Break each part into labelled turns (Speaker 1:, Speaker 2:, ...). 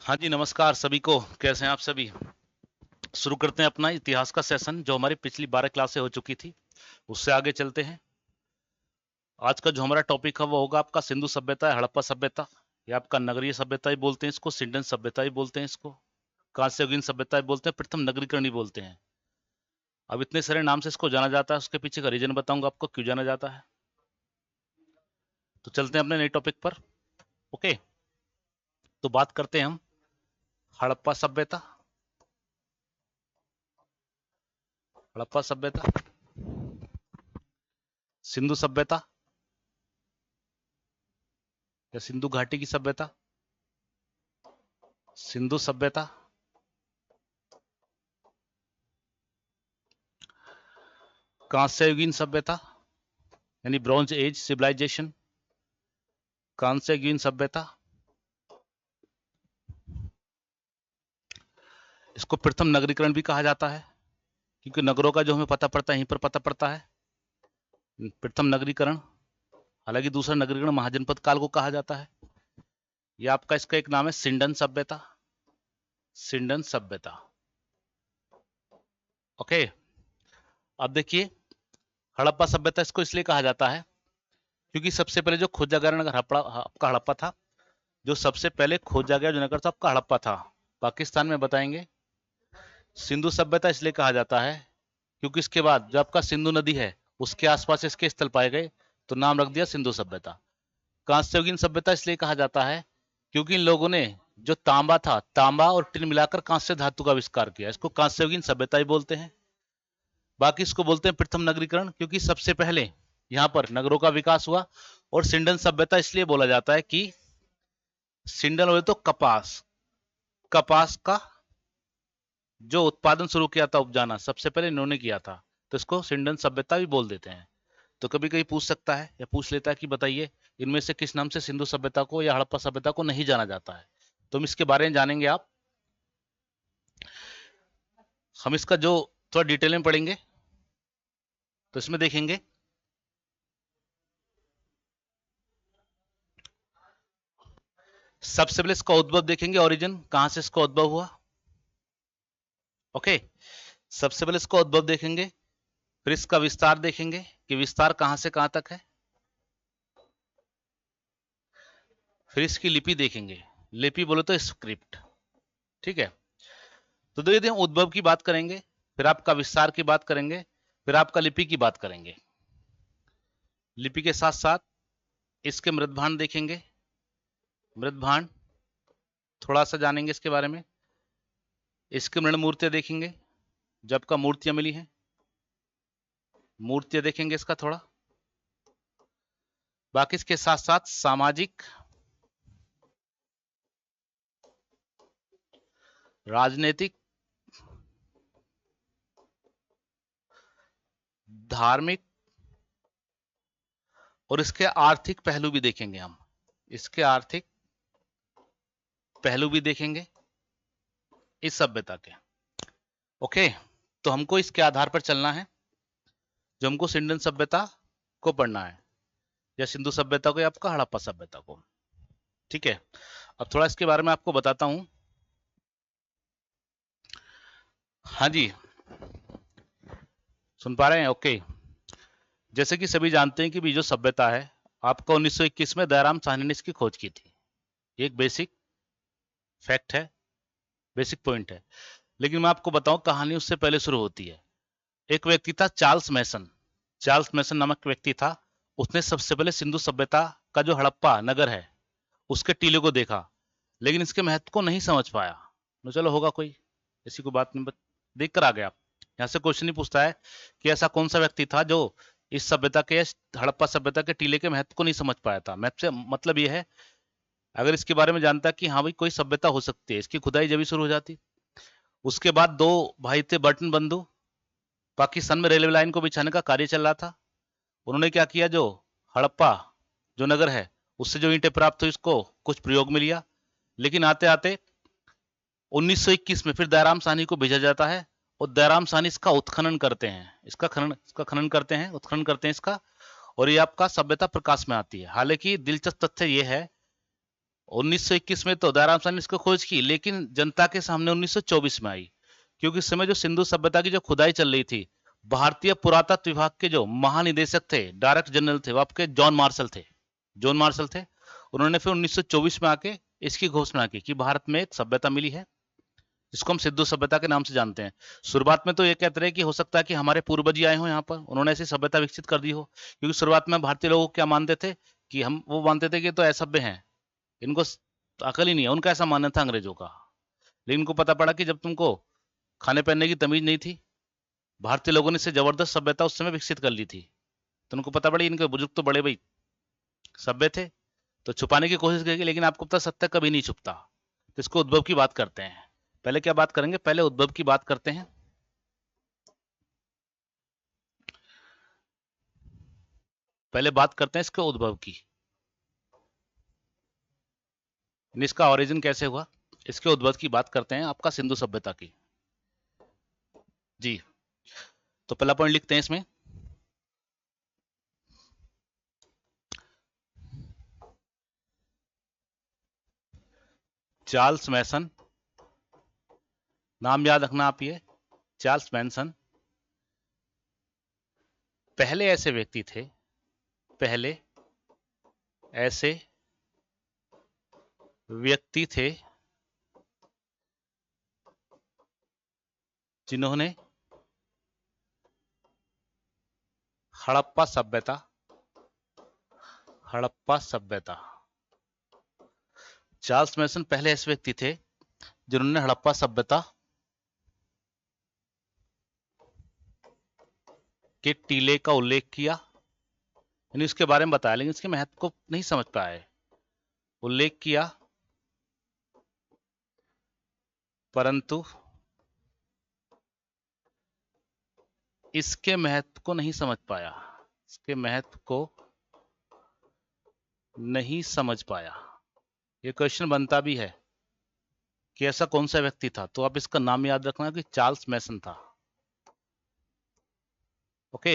Speaker 1: हाँ जी, नमस्कार सभी को। कैसे हैं आप सभी? शुरू करते हैं अपना इतिहास का सेशन जो हमारी पिछली 12 क्लास से हो चुकी थी, उससे आगे चलते हैं। आज का जो हमारा टॉपिक है वो होगा आपका सिंधु सभ्यता, हड़प्पा सभ्यता, या आपका नगरीय सभ्यता ही बोलते हैं इसको, सिंडन सभ्यता ही बोलते हैं इसको, कांस्ययुगीन सभ्यता ही बोलते हैं, प्रथम नगरीकरण ही बोलते हैं। अब इतने सारे नाम से इसको जाना जाता है, उसके पीछे का रीजन बताऊंगा आपको क्यों जाना जाता है। तो चलते हैं अपने नए टॉपिक पर। ओके, तो बात करते हैं हम हड़प्पा सभ्यता। हड़प्पा सभ्यता, सिंधु सभ्यता या सिंधु घाटी की सभ्यता, सिंधु सभ्यता, कांस्ययुगीन सभ्यता यानी ब्रॉन्ज एज सिविलाइजेशन, कांस्ययुगीन सभ्यता, इसको प्रथम नगरीकरण भी कहा जाता है क्योंकि नगरों का जो हमें पता पड़ता है यहीं पर पता पड़ता है। प्रथम नगरीकरण, हालांकि दूसरा नगरीकरण महाजनपद काल को कहा जाता है। यह आपका इसका एक नाम है सिंडन सभ्यता, सिंडन सभ्यता। ओके, अब देखिए हड़प्पा सभ्यता इसको इसलिए कहा जाता है क्योंकि सबसे पहले जो खोजा गया नगर आपका हड़प्पा था, जो सबसे पहले खोजा गया जो नगर था आपका हड़प्पा था, पाकिस्तान में बताएंगे। सिंधु सभ्यता इसलिए कहा जाता है क्योंकि इसके बाद जो आपका सिंधु नदी है उसके आसपास इसके स्थल पाए गए, तो नाम रख दिया सिंधु सभ्यता। कांस्ययुगीन सभ्यता इसलिए कहा जाता है क्योंकि इन लोगों ने जो तांबा था, तांबा और टिन मिलाकर कांस्य धातु का आविष्कार किया, इसको कांस्ययुगीन सभ्यता ही बोलते हैं। बाकी इसको बोलते हैं प्रथम नगरीकरण क्योंकि सबसे पहले यहां पर नगरों का विकास हुआ। और सिंडन सभ्यता इसलिए बोला जाता है कि सिंडन बोले तो कपास, कपास का जो उत्पादन शुरू किया था, उपजाना सबसे पहले इन्होंने किया था, तो इसको सिंडन सभ्यता भी बोल देते हैं। तो कभी कभी पूछ सकता है या पूछ लेता है कि बताइए इनमें से किस नाम से सिंधु सभ्यता को या हड़प्पा सभ्यता को नहीं जाना जाता है। तो हम इसके बारे में जानेंगे। हम इसका जो थोड़ा डिटेल में पढ़ेंगे तो इसमें देखेंगे सबसे पहले इसका उद्भव देखेंगे, ओरिजिन कहां से इसका उद्भव हुआ। ओके, सबसे पहले इसका उद्भव देखेंगे, फिर इसका विस्तार देखेंगे कि विस्तार कहां से कहां तक है, फिर इसकी लिपि देखेंगे, लिपि बोले तो स्क्रिप्ट। ठीक है, तो देखिए उद्भव की बात करेंगे, फिर आपका विस्तार की बात करेंगे, फिर आपका लिपि की बात करेंगे। लिपि के साथ साथ इसके मृदभांड देखेंगे, मृदभांड थोड़ा सा जानेंगे इसके बारे में। इसके मृण मूर्तियां देखेंगे, जब का मूर्तियां मिली हैं, मूर्तियां देखेंगे इसका थोड़ा। बाकी इसके साथ साथ सामाजिक, राजनीतिक, धार्मिक और इसके आर्थिक पहलू भी देखेंगे हम, इसके आर्थिक पहलू भी देखेंगे इस सभ्यता के। ओके, तो हमको इसके आधार पर चलना है, जो हमको सिंडन सभ्यता को पढ़ना है या सिंधु सभ्यता को या आपका हड़प्पा सभ्यता को। ठीक है, अब थोड़ा इसके बारे में आपको बताता हूं। हाँ जी, सुन पा रहे हैं? ओके, जैसे कि सभी जानते हैं कि भी जो सभ्यता है आपको 1921 में दयाराम साहनी ने इसकी खोज की थी। एक बेसिक फैक्ट है, बेसिक पॉइंट है। लेकिन मैं आपको बताऊं कहानी उससे पहले शुरू होती है। एक व्यक्ति था चार्ल्स मैसन, चार्ल्स मैसन नामक व्यक्ति था। उसने सबसे पहले सिंधु सभ्यता का जो हड़प्पा नगर है उसके टीले को देखा, लेकिन इसके महत्व को नहीं समझ पाया। तो चलो होगा कोई ऐसी कोई बात नहीं, देख कर आ गया। यहाँ से क्वेश्चन ही पूछता है कि ऐसा कौन सा व्यक्ति था जो इस सभ्यता के, हड़प्पा सभ्यता के टीले के महत्व को नहीं समझ पाया था। मैप से मतलब ये है, अगर इसके बारे में जानता कि हाँ भाई कोई सभ्यता हो सकती है, इसकी खुदाई जब भी शुरू हो जाती। उसके बाद दो भाई थे बर्टन बंधु, पाकिस्तान में रेलवे लाइन को बिछाने का कार्य चल रहा था। उन्होंने क्या किया, जो हड़प्पा जो नगर है उससे जो ईंटें प्राप्त हुई उसको कुछ प्रयोग में लिया। लेकिन आते आते 1921 में फिर दयाराम साहनी को भेजा जाता है और दयाराम साहनी इसका उत्खनन करते हैं, इसका खनन करते हैं, उत्खनन करते हैं इसका, और ये आपका सभ्यता प्रकाश में आती है। हालांकि दिलचस्प तथ्य ये है 1921 में तो दयाराम साहनी ने इसको खोज की, लेकिन जनता के सामने 1924 में आई, क्योंकि इस समय जो सिंधु सभ्यता की जो खुदाई चल रही थी, भारतीय पुरातत्व विभाग के जो महानिदेशक थे, डायरेक्टर जनरल थे, वो आपके जॉन मार्शल थे। जॉन मार्शल थे। उन्होंने फिर 1924 में आके इसकी घोषणा की कि भारत में एक सभ्यता मिली है जिसको हम सिंधु सभ्यता के नाम से जानते हैं। शुरुआत में तो ये कहते रहे कि हो सकता है कि हमारे पूर्वज ही आए हो यहाँ पर, उन्होंने ऐसी सभ्यता विकसित कर दी हो, क्योंकि शुरुआत में भारतीय लोग क्या मानते थे कि हम वो मानते थे कि तो असभ्य हैं, इनको अकल ही नहीं है, उनका ऐसा मानना था अंग्रेजों का। लेकिन इनको पता पड़ा कि जब तुमको खाने पहनने की तमीज नहीं थी, भारतीय लोगों ने इससे जबरदस्त सभ्यता उस समय विकसित कर ली थी, तो उनको पता पड़ी इनके बुजुर्ग तो बड़े भाई सभ्य थे, तो छुपाने की कोशिश करेगी, लेकिन आपको पता सत्य कभी नहीं छुपता। तो इसको उद्भव की बात करते हैं। पहले क्या बात करेंगे, पहले उद्भव की बात करते हैं। पहले बात करते हैं इसके उद्भव की, इसका ओरिजिन कैसे हुआ, इसके उद्भव की बात करते हैं, आपका सिंधु सभ्यता की। जी, तो पहला पॉइंट लिखते हैं इसमें, चार्ल्स मैसन, नाम याद रखना आप ये, चार्ल्स मैसन पहले ऐसे व्यक्ति थे, पहले ऐसे व्यक्ति थे जिन्होंने हड़प्पा सभ्यता, हड़प्पा सभ्यता, चार्ल्स मैसन पहले ऐसे व्यक्ति थे जिन्होंने हड़प्पा सभ्यता के टीले का उल्लेख किया, यानी उसके बारे में बताया, लेकिन इसके महत्व को नहीं समझ पाए। उल्लेख किया परंतु इसके महत्व को नहीं समझ पाया, इसके महत्व को नहीं समझ पाया। ये क्वेश्चन बनता भी है कि ऐसा कौन सा व्यक्ति था, तो आप इसका नाम याद रखना कि चार्ल्स मैसन था। ओके,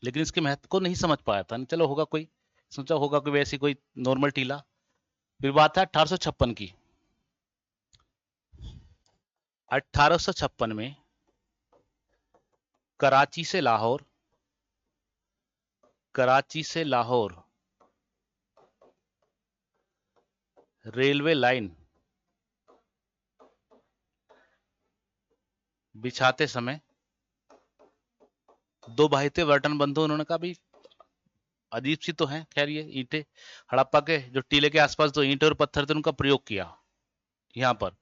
Speaker 1: लेकिन इसके महत्व को नहीं समझ पाया था। चलो होगा कोई, सोचा होगा कोई वैसी कोई नॉर्मल टीला। फिर बात है 1856 की। 1856 में कराची से लाहौर, कराची से लाहौर रेलवे लाइन बिछाते समय दो भाई थे वर्टन बंधु, उन्होंने कहा भाई अजीब सी तो है, खैर ये ईंटें, हड़प्पा के जो टीले के आसपास जो ईंटें और पत्थर थे उनका प्रयोग किया यहां पर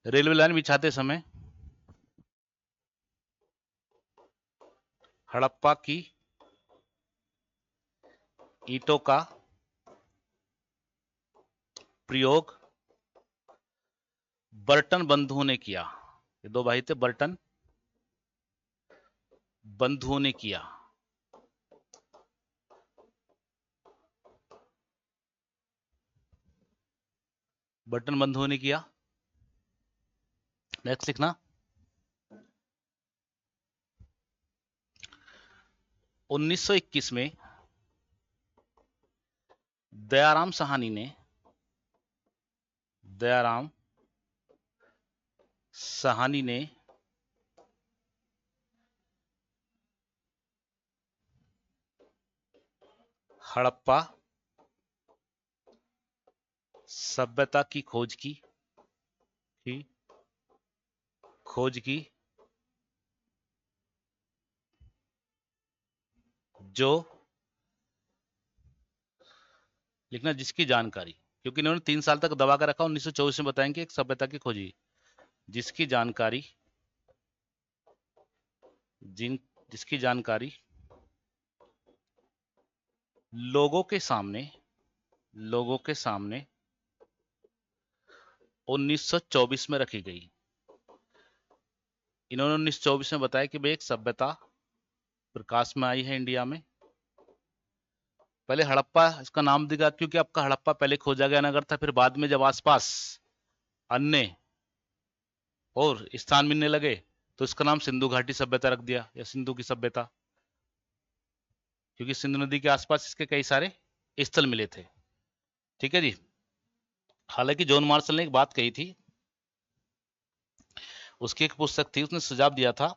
Speaker 1: रेलवे लाइन बिछाते समय, हड़प्पा की ईंटों का प्रयोग बर्टन बंधुओं ने किया। ये दो भाई थे, बर्टन बंधुओं ने किया। बर्टन बंधुओं ने किया। नेक्स्ट लिखना, 1921 में दयाराम साहनी ने, दयाराम साहनी ने हड़प्पा सभ्यता की खोज की, जो लिखना जिसकी जानकारी, क्योंकि इन्होंने 3 साल तक दबा कर रखा, 1924 में बताएंगे एक सभ्यता की खोजी, जिसकी जानकारी, जिसकी जानकारी लोगों के सामने 1924 में रखी गई। इन्होंने 1924 में बताया कि भाई एक सभ्यता प्रकाश में आई है इंडिया में। पहले हड़प्पा इसका नाम दिया क्योंकि आपका हड़प्पा पहले खोजा गया नगर था, फिर बाद में जब आसपास अन्य और स्थान मिलने लगे तो इसका नाम सिंधु घाटी सभ्यता रख दिया, या सिंधु की सभ्यता, क्योंकि सिंधु नदी के आसपास इसके कई सारे स्थल मिले थे। ठीक है जी। हालांकि जॉन मार्शल ने एक बात कही थी, उसकी एक पुस्तक थी, उसने सुझाव दिया था,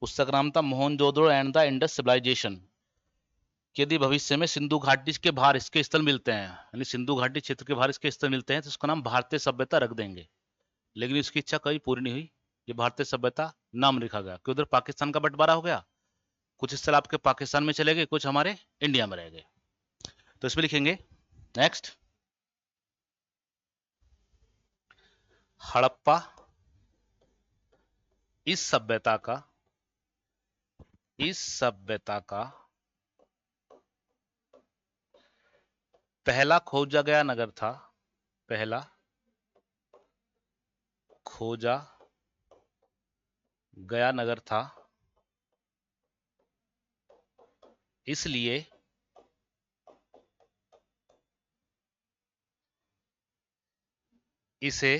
Speaker 1: पुस्तक नाम था Mohenjodaro and the Indus civilization. यदि भविष्य में सिंधु घाटी के बाहर इसके स्थल मिलते हैं, यानी सिंधु घाटी क्षेत्र के बाहर इसके स्थल मिलते हैं, तो उसका नाम भारतीय सभ्यता रख देंगे। लेकिन इसकी इच्छा कभी पूरी नहीं हुई, ये भारतीय सभ्यता नाम लिखा गया कि उधर पाकिस्तान का बंटवारा हो गया, कुछ स्थल आपके पाकिस्तान में चले गए, कुछ हमारे इंडिया में रह गए। तो इसमें लिखेंगे नेक्स्ट, हड़प्पा इस सभ्यता का पहला खोजा गया नगर था, पहला खोजा गया नगर था, इसलिए इसे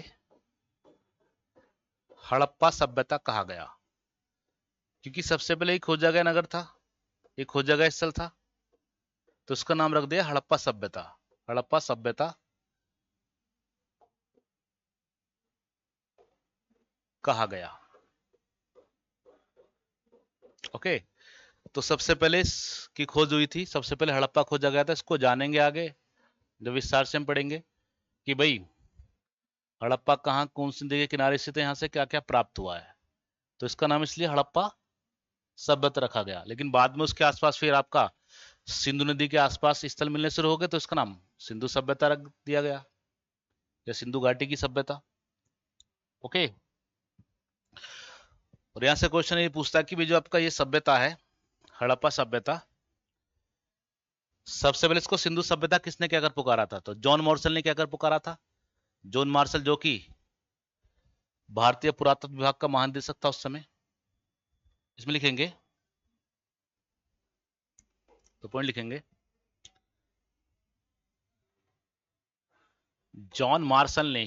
Speaker 1: हड़प्पा सभ्यता कहा गया, क्योंकि सबसे पहले एक खोजा गया नगर था, एक खोजा गया स्थल था, तो उसका नाम रख दिया हड़प्पा सभ्यता। हड़प्पा सभ्यता कहा गया। ओके, तो सबसे पहले इसकी खोज हुई थी, सबसे पहले हड़प्पा खोजा गया था। इसको जानेंगे आगे जब विस्तार से हम पढ़ेंगे कि भाई हड़प्पा कहाँ, कौन सी नदी के किनारे स्थित है, यहाँ से क्या क्या प्राप्त हुआ है। तो इसका नाम इसलिए हड़प्पा सभ्यता रखा गया। लेकिन बाद में उसके आसपास फिर आपका सिंधु नदी के आसपास स्थल मिलने शुरू हो गए, तो इसका नाम सिंधु सभ्यता रख दिया गया, या सिंधु घाटी की सभ्यता। ओके, और यहां से क्वेश्चन ये पूछता है कि भी जो आपका ये सभ्यता है हड़प्पा सभ्यता, सबसे पहले इसको सिंधु सभ्यता किसने क्या कर पुकारा था? तो जॉन मार्शल ने क्या कर पुकारा था। जॉन मार्शल जो कि भारतीय पुरातत्व विभाग का महानिदेशक था उस समय। इसमें लिखेंगे, तो पॉइंट लिखेंगे, जॉन मार्शल ने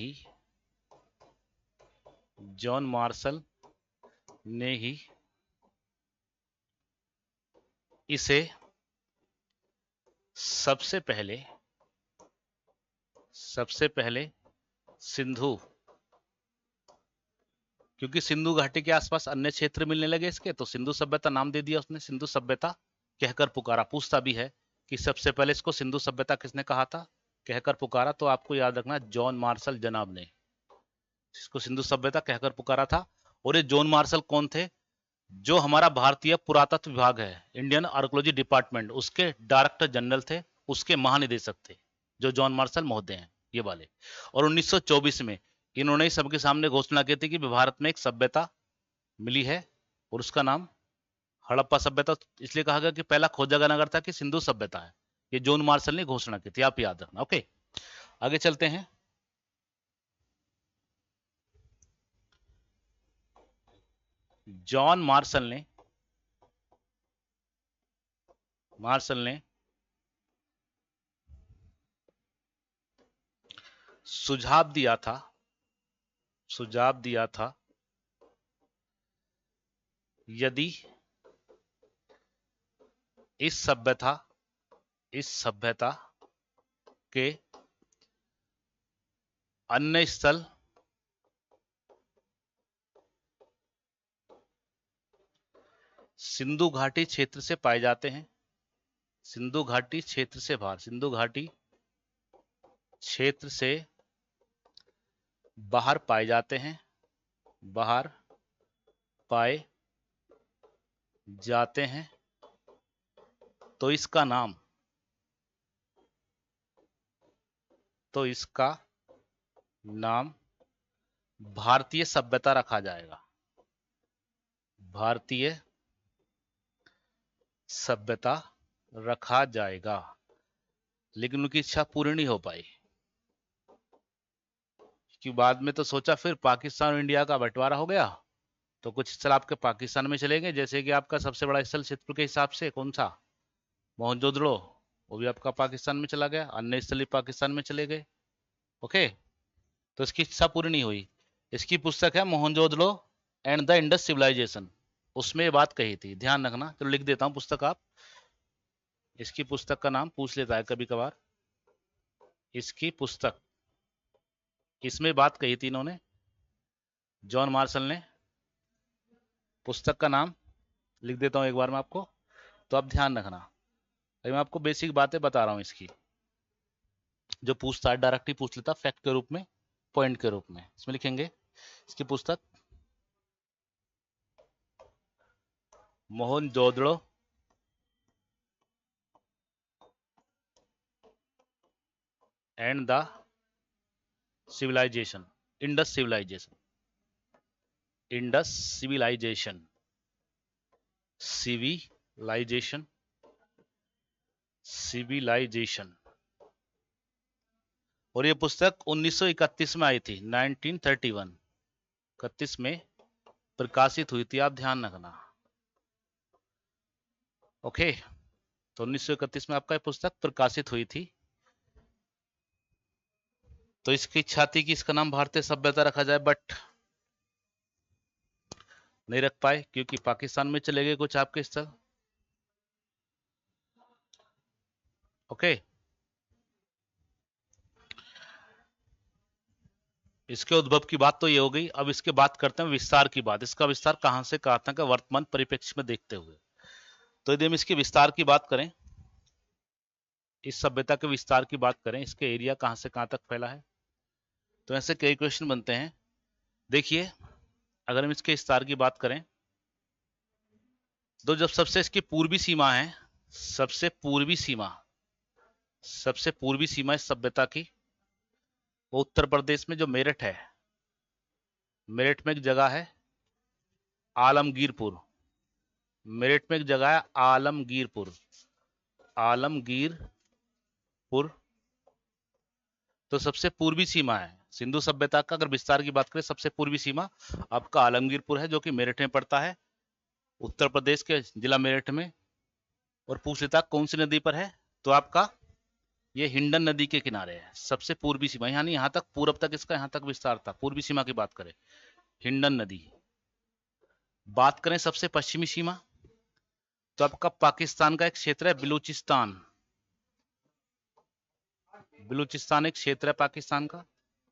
Speaker 1: ही इसे सबसे पहले सिंधु, क्योंकि सिंधु घाटी के आसपास अन्य क्षेत्र मिलने लगे इसके, तो सिंधु सभ्यता नाम दे दिया उसने, सिंधु सभ्यता कहकर पुकारा। पूछता भी है कि सबसे पहले इसको सिंधु सभ्यता किसने कहा था, कहकर पुकारा, तो आपको याद रखना जॉन मार्शल जनाब ने इसको सिंधु सभ्यता कहकर पुकारा था। और ये जॉन मार्शल कौन थे? जो हमारा भारतीय पुरातत्व विभाग है, इंडियन आर्कोलॉजी डिपार्टमेंट, उसके डायरेक्टर जनरल थे, उसके महानिदेशक थे, जो जॉन मार्शल महोदय हैं ये वाले। और 1924 में इन्होंने सबके सामने घोषणा की थी कि भारत में एक सभ्यता मिली है और उसका नाम हड़प्पा सभ्यता इसलिए कहा गया कि पहला खोजा गया नगर था कि सिंधु सभ्यता है। ये जॉन मार्शल ने घोषणा की थी, आप याद रखना। ओके, आगे चलते हैं। जॉन मार्शल ने सुझाव दिया था यदि इस सभ्यता के अन्य स्थल सिंधु घाटी क्षेत्र से पाए जाते हैं, सिंधु घाटी क्षेत्र से बाहर, सिंधु घाटी क्षेत्र से बाहर पाए जाते हैं, बाहर पाए जाते हैं, तो इसका नाम भारतीय सभ्यता रखा जाएगा, भारतीय सभ्यता रखा जाएगा। लेकिन उनकी इच्छा पूरी नहीं हो पाई, कि बाद में तो सोचा फिर पाकिस्तान और इंडिया का बंटवारा हो गया, तो कुछ स्थल आपके पाकिस्तान में चले गए, जैसे कि आपका सबसे बड़ा स्थल क्षेत्र के हिसाब से कौन सा, मोहनजोदड़ो, वो भी आपका पाकिस्तान में चला गया, अन्य स्थल पाकिस्तान में चले गए। ओके, तो इसकी इच्छा पूरी नहीं हुई। इसकी पुस्तक है Mohenjodaro and the Indus civilization, उसमें ये बात कही थी, ध्यान रखना। चलो लिख देता हूं पुस्तक, आप इसकी पुस्तक का नाम पूछ लेता है कभी कभार, इसकी पुस्तक, इसमें बात कही थी इन्होंने, जॉन मार्शल ने। पुस्तक का नाम लिख देता हूं एक बार मैं आपको, तो आप ध्यान रखना। अभी मैं आपको बेसिक बातें बता रहा हूं इसकी, जो पूछता है डायरेक्टली पूछ लेता फैक्ट के रूप में, पॉइंट के रूप में। इसमें लिखेंगे इसकी पुस्तक Mohenjodaro and the civilization, Indus civilization, Indus civilization, civilization, civilization. और ये पुस्तक 1931 में आई थी, 1931 31 में प्रकाशित हुई थी, आप ध्यान रखना। ओके, तो 1931 में आपका ये पुस्तक प्रकाशित हुई थी। तो इसकी इच्छा थी कि इसका नाम भारतीय सभ्यता रखा जाए, बट नहीं रख पाए क्योंकि पाकिस्तान में चले गए कुछ आपके स्थल। ओके, इसके उद्भव की बात तो ये हो गई। अब इसके बात करते हैं विस्तार की बात। इसका विस्तार कहां से कहां तक है वर्तमान परिप्रेक्ष्य में देखते हुए। तो यदि हम इसके विस्तार की बात करें, इस सभ्यता के विस्तार की बात करें, इसके एरिया कहां से कहां तक फैला है, तो ऐसे कई क्वेश्चन बनते हैं। देखिए, अगर हम इसके विस्तार की बात करें तो जब सबसे इसकी पूर्वी सीमा है, सबसे पूर्वी सीमा, सबसे पूर्वी सीमा इस सभ्यता की, वो उत्तर प्रदेश में जो मेरठ है, मेरठ में एक जगह है आलमगीरपुर। मेरठ में एक जगह है आलमगीरपुर, आलमगीरपुर। तो सबसे पूर्वी सीमा है सिंधु सभ्यता का, अगर विस्तार की बात करें, सबसे पूर्वी सीमा आपका आलमगीरपुर है, जो कि मेरठ में पड़ता है, उत्तर प्रदेश के जिला मेरठ में। और पूछ लेता कौन सी नदी पर है, तो आपका ये हिंडन नदी के किनारे है, सबसे पूर्वी सीमा। यानी यहां तक, पूर्व तक इसका यहां तक विस्तार था। पूर्वी सीमा की बात करें, हिंडन नदी। बात करें सबसे पश्चिमी सीमा, तो आपका पाकिस्तान का एक क्षेत्र है बलूचिस्तान। बलूचिस्तान एक क्षेत्र है पाकिस्तान का,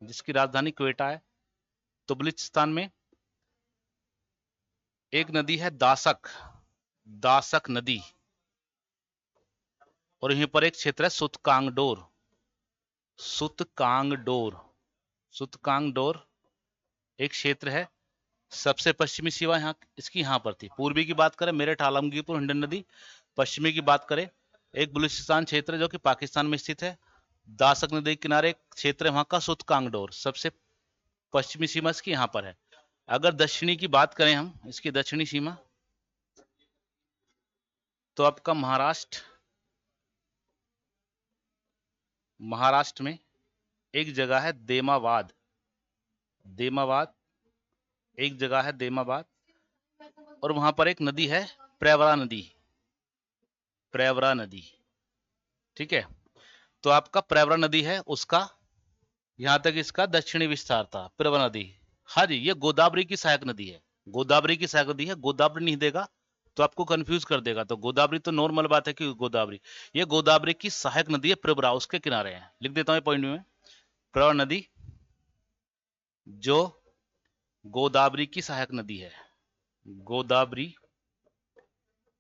Speaker 1: जिसकी राजधानी क्वेटा है। तो बलूचिस्तान में एक नदी है दासक, दासक नदी। और यहीं पर एक क्षेत्र है सुतकांगडोर, सुतकांगडोर, सुतकांगडोर एक क्षेत्र है। सबसे पश्चिमी सीमा यहाँ इसकी यहाँ पर थी। पूर्वी की बात करें मेरठ आलमगीरपुर हिंडन नदी, पश्चिमी की बात करें एक बलूचिस्तान क्षेत्र जो कि पाकिस्तान में स्थित है, दासक नदी के किनारे एक क्षेत्र है वहां का सुतकांगडोर, सबसे पश्चिमी सीमा इसकी यहाँ पर है। अगर दक्षिणी की बात करें हम, इसकी दक्षिणी सीमा, तो आपका महाराष्ट्र, महाराष्ट्र में एक जगह है देमाबाद, देमाबाद एक जगह है देमाबाद। और वहां पर एक नदी है प्रवरा नदी, प्रवरा नदी। ठीक है, तो आपका प्रवरा नदी है, उसका यहां तक इसका दक्षिणी विस्तार था, प्रवरा नदी। हाँ जी, ये गोदावरी की सहायक नदी है, गोदावरी की सहायक नदी है। गोदावरी नहीं देगा तो आपको कंफ्यूज कर देगा। तो गोदावरी तो नॉर्मल बात है कि गोदावरी, ये गोदावरी की सहायक नदी है, प्रवरा उसके किनारे है। लिख देता हूं पॉइंट में, प्रवरा नदी जो गोदावरी की सहायक नदी है, गोदावरी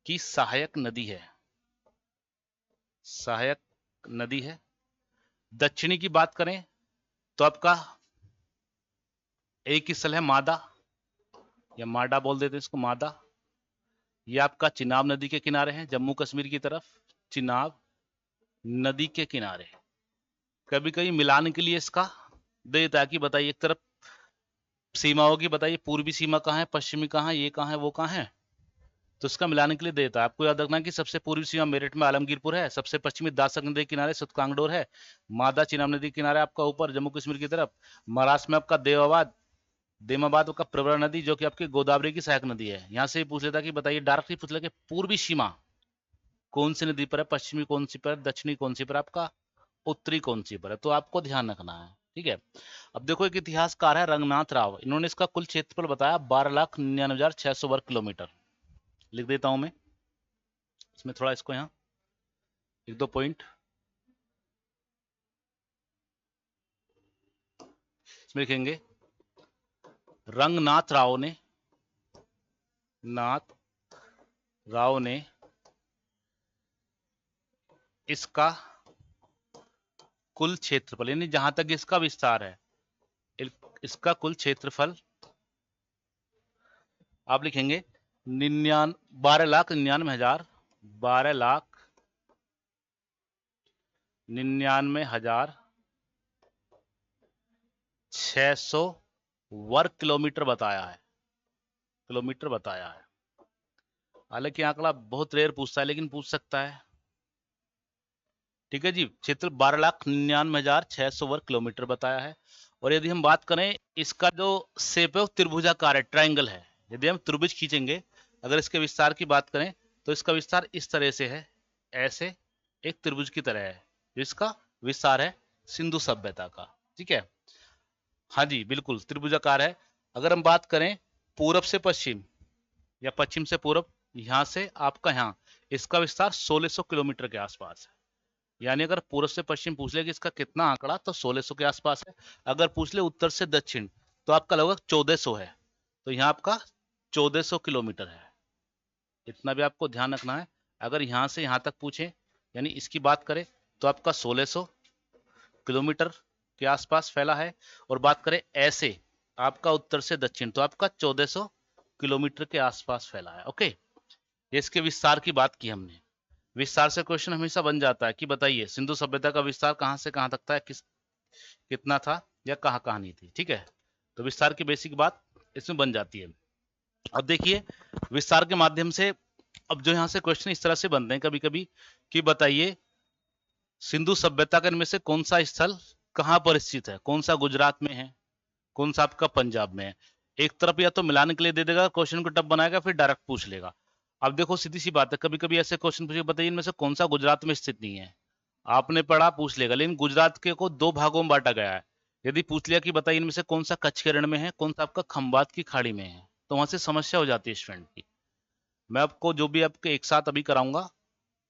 Speaker 1: की सहायक नदी है, सहायक नदी है। दक्षिणी की बात करें तो आपका एक स्थल है मादा, या माडा बोल देते हैं इसको, मादा। ये आपका चिनाब नदी के किनारे है, जम्मू कश्मीर की तरफ, चिनाब नदी के किनारे। कभी कभी मिलान के लिए इसका दे देता है कि बताइए, एक तरफ सीमा होगी, बताइए पूर्वी सीमा कहाँ है, पश्चिमी कहाँ है, ये कहाँ है, वो कहाँ है, तो इसका मिलाने के लिए देता है। आपको याद रखना कि सबसे पूर्वी सीमा मेरठ में आलमगीरपुर है, सबसे पश्चिमी दासक नदी के किनारे सुतकांगडोर है, मादा चिनाब नदी के किनारे आपका ऊपर जम्मू कश्मीर की तरफ। महाराष्ट्र में आपका देवाबाद, देमाबाद का प्रवरा नदी जो कि आपकी गोदावरी की सहायक नदी है। यहां से पूछ लेता कि बताइए, डायरेक्टली पूछ लेता कि पूर्वी सीमा कौन सी नदी पर है, पश्चिमी कौन सी पर, दक्षिणी कौन सी पर, आपका उत्तरी कौन सी पर है, तो आपको ध्यान रखना है। ठीक है, अब देखो एक इतिहासकार है रंगनाथ राव, इन्होंने इसका कुल क्षेत्रफल बताया 12,99,600 वर्ग किलोमीटर। लिख देता हूं मैं इसमें थोड़ा, इसको यहाँ एक दो पॉइंट। इसमें लिखेंगे रंगनाथ राव ने इसका कुल क्षेत्रफल, यानी जहां तक इसका विस्तार है, इसका कुल क्षेत्रफल आप लिखेंगे 12,99,600 वर्ग किलोमीटर बताया है, हालांकि आंकड़ा बहुत रेयर पूछता है लेकिन पूछ सकता है। ठीक है जी, क्षेत्र 12,99,600 वर्ग किलोमीटर बताया है। और यदि हम बात करें इसका जो शेप है वो त्रिभुजाकार है, ट्रायंगल है। यदि हम त्रिभुज खींचेंगे, अगर इसके विस्तार की बात करें तो इसका विस्तार इस तरह से है, ऐसे एक त्रिभुज की तरह है, जिसका विस्तार है सिंधु सभ्यता का। ठीक है, हाँ जी बिल्कुल त्रिभुजाकार है। अगर हम बात करें पूरब से पश्चिम या पश्चिम से पूरब, यहां से आपका यहाँ, इसका विस्तार 1600 किलोमीटर के आसपास है। यानी अगर पूर्व से पश्चिम पूछ ले कि इसका कितना आंकड़ा, तो 1600 के आसपास है। अगर पूछ ले उत्तर से दक्षिण तो आपका लगभग 1400 है। तो यहाँ आपका 1400 किलोमीटर है, इतना भी आपको ध्यान रखना है। अगर यहाँ से यहाँ तक पूछे, यानी इसकी बात करें तो आपका 1600 किलोमीटर के आसपास फैला है। और बात करें ऐसे आपका उत्तर से दक्षिण तो आपका 1400 किलोमीटर के आसपास फैला है। ओके, ये इसके विस्तार की बात की हमने। विस्तार से क्वेश्चन हमेशा बन जाता है कि बताइए सिंधु सभ्यता का विस्तार कहां से कहां तक था, कितना था या कहां कहानी थी। ठीक है, तो विस्तार की बेसिक बात इसमें बन जाती है। अब देखिए विस्तार के माध्यम से अब जो यहां से क्वेश्चन इस तरह से बनते हैं कभी कभी कि बताइए सिंधु सभ्यता का इनमें से कौन सा स्थल कहां पर स्थित है, कौन सा गुजरात में है, कौन सा आपका पंजाब में है। एक तरफ या तो मिलाने के लिए दे देगा, क्वेश्चन को टफ बनाएगा, फिर डायरेक्ट पूछ लेगा। अब देखो सीधी सी बात है, कभी कभी ऐसे क्वेश्चन पूछे बताइए इनमें से कौन सा गुजरात में स्थित नहीं है, आपने पढ़ा पूछ लेगा, लेकिन गुजरात के को 2 भागों में बांटा गया है। यदि पूछ लिया कि बताइए इनमें से कौन सा कच्छ के रण में है, कौन सा आपका खंबात की खाड़ी में है, तो वहां से समस्या हो जाती है स्टूडेंट की। मैं आपको जो भी आपके एक साथ अभी कराऊंगा,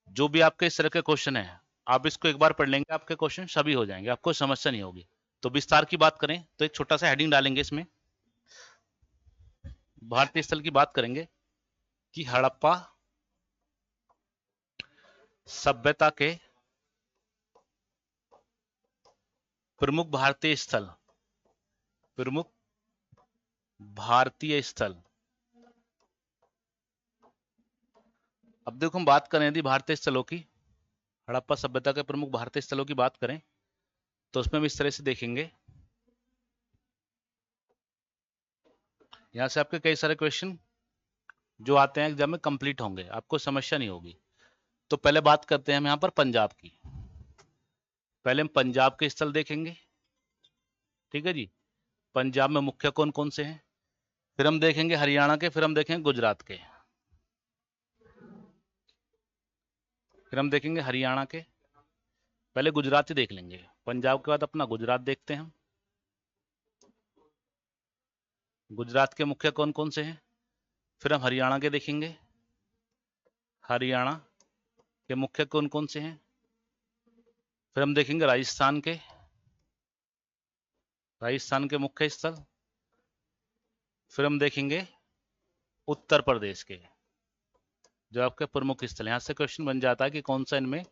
Speaker 1: जो भी आपके इस तरह के क्वेश्चन है, आप इसको एक बार पढ़ लेंगे, आपके क्वेश्चन सभी हो जाएंगे, आपको समस्या नहीं होगी। तो विस्तार की बात करें तो एक छोटा सा हेडिंग डालेंगे इसमें, भारतीय स्थल की बात करेंगे कि हड़प्पा सभ्यता के प्रमुख भारतीय स्थल, प्रमुख भारतीय स्थल। अब देखो हम बात करें यदि भारतीय स्थलों की, हड़प्पा सभ्यता के प्रमुख भारतीय स्थलों की बात करें तो उसमें हम इस तरह से देखेंगे, यहां से आपके कई सारे क्वेश्चन जो आते हैं एग्जाम में कंप्लीट होंगे, आपको समस्या नहीं होगी। तो पहले बात करते हैं हम यहाँ पर पंजाब की। पहले हम पंजाब के स्थल देखेंगे। ठीक है जी, पंजाब में मुख्य कौन कौन से हैं, फिर हम देखेंगे हरियाणा के, फिर हम देखेंगे गुजरात के, फिर हम देखेंगे हरियाणा के, पहले गुजरात ही देख लेंगे, पंजाब के बाद अपना गुजरात देखते हैं हम। गुजरात के मुख्य कौन कौन से हैं, फिर हम हरियाणा के देखेंगे, हरियाणा के मुख्य कौन कौन से हैं, फिर हम देखेंगे राजस्थान के, राजस्थान के मुख्य स्थल, फिर हम देखेंगे उत्तर प्रदेश के जो आपके प्रमुख स्थल। यहां से क्वेश्चन बन जाता है कि कौन सा इनमें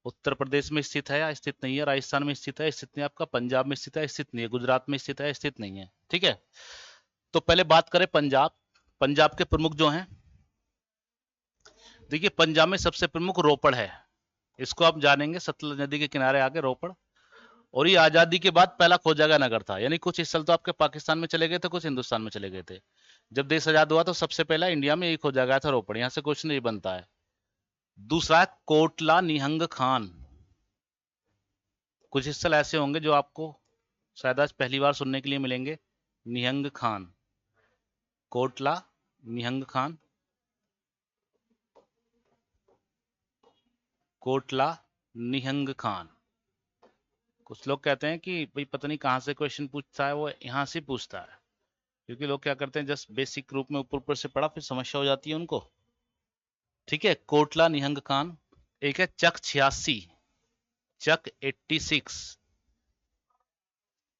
Speaker 1: उत्तर प्रदेश में स्थित है या स्थित नहीं है, राजस्थान में स्थित है, स्थित नहीं है, आपका पंजाब में स्थित है, स्थित नहीं है, गुजरात में स्थित है, स्थित नहीं है। ठीक है, तो पहले बात करें पंजाब। पंजाब के प्रमुख जो हैं, देखिए पंजाब में सबसे प्रमुख रोपड़ है, इसको आप जानेंगे, सतलुज नदी के किनारे आके रोपड़। और ये आजादी के बाद पहला खोजा गया नगर था, यानी कुछ स्थल तो आपके पाकिस्तान में चले गए थे, कुछ हिंदुस्तान में चले गए थे। जब देश आजाद हुआ तो सबसे पहला इंडिया में यही खोजा गया था, रोपड़। यहां से क्वेश्चन ये बनता है। दूसरा है कोटला निहंग खान। कुछ स्थल ऐसे होंगे जो आपको शायद आज पहली बार सुनने के लिए मिलेंगे। निहंग खान, कोटला निहंग खान, कोटला निहंग खान। कुछ लोग कहते हैं कि भाई पता नहीं कहां से क्वेश्चन पूछता है, वो यहां से पूछता है, क्योंकि लोग क्या करते हैं जस्ट बेसिक रूप में ऊपर ऊपर से पढ़ा, फिर समस्या हो जाती है उनको। ठीक है, कोटला निहंग खान। एक है चक 86, चक 86,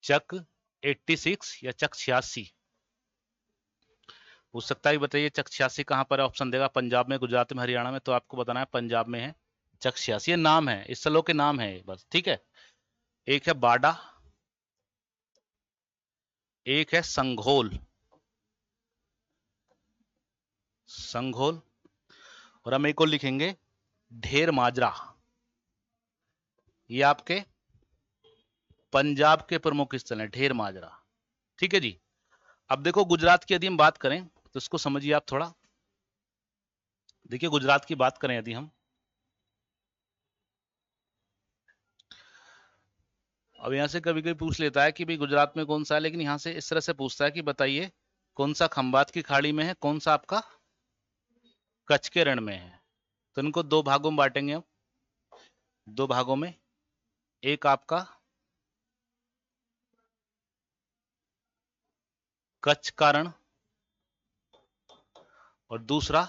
Speaker 1: चक 86 या चक 86 पूछ सकता है। बताइए चक 86 कहाँ पर है? ऑप्शन देगा पंजाब में, गुजरात में, हरियाणा में। तो आपको बताना है पंजाब में है चक 86। ये नाम है, इस सलों के नाम है बस, ठीक है। एक है बाडा, एक है संघोल, संघोल, और हम एक और लिखेंगे ढेर माजरा। ये आपके पंजाब के प्रमुख स्थल हैं, ढेर माजरा, ठीक है जी। अब देखो गुजरात की यदि हम बात करें तो इसको समझिए आप थोड़ा। देखिए गुजरात की बात करें यदि हम, अब यहां से कभी कभी पूछ लेता है कि भाई गुजरात में कौन सा है, लेकिन यहां से इस तरह से पूछता है कि बताइए कौन सा खंबात की खाड़ी में है, कौन सा आपका कच्छ के रण में है। तो इनको दो भागों में बांटेंगे हम, दो भागों में। एक आपका कच्छ का रण और दूसरा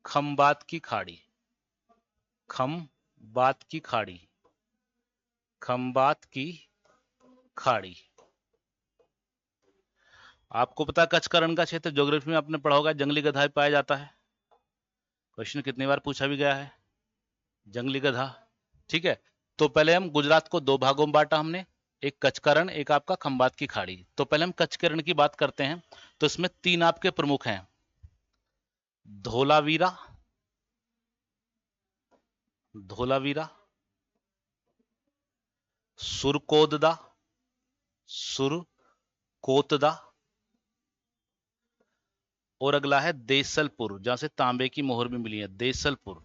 Speaker 1: खंबात की खाड़ी, खंबात की खाड़ी, खंबात की खाड़ी। आपको पता है कच्छ का रण का क्षेत्र ज्योग्राफी में आपने पढ़ा होगा, जंगली गधा पाया जाता है। क्वेश्चन कितनी बार पूछा भी गया है, जंगली गधा, ठीक है। तो पहले हम गुजरात को दो भागों में बांटा हमने, एक कच्छ का रण, एक आपका खंबात की खाड़ी। तो पहले हम कच्छ के रण की बात करते हैं। तो इसमें तीन आपके प्रमुख हैं, धोलावीरा, धोलावीरा, सुरकोतदा, सुरकोतदा, और अगला है देसलपुर, जहां से तांबे की मोहर भी मिली है, देसलपुर।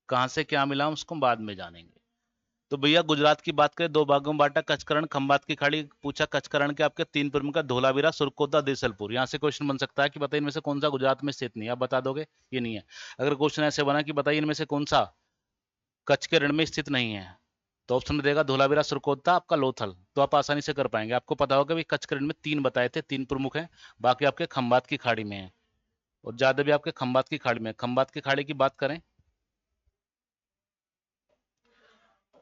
Speaker 1: कहां से क्या मिला हम उसको बाद में जानेंगे। तो भैया गुजरात की बात करें, दो भागों में बांटा, कचकरण, खंबात की खाड़ी। पूछा कचकरण के आपके तीन प्रमुख, धोलावीरा, सुरकोतदा, देसलपुर। यहां से क्वेश्चन बन सकता है कि बताइए इनमें से कौन सा गुजरात में स्थित नहीं है। आप बता दोगे ये नहीं है। अगर क्वेश्चन ऐसे बना कि बताइए इनमें से कौन सा कच्छ के रण में स्थित नहीं है, तो ऑप्शन में देगा धोलावीरा, सुरकोतदा, आपका लोथल। तो आप आसानी से कर पाएंगे। आपको पता होगा भी कच्छ के रण में तीन बताए थे, तीन प्रमुख हैं, बाकी आपके खंबात की खाड़ी में है, और ज्यादा भी आपके खंबात की खाड़ी में। खंबात की खाड़ी की बात करें,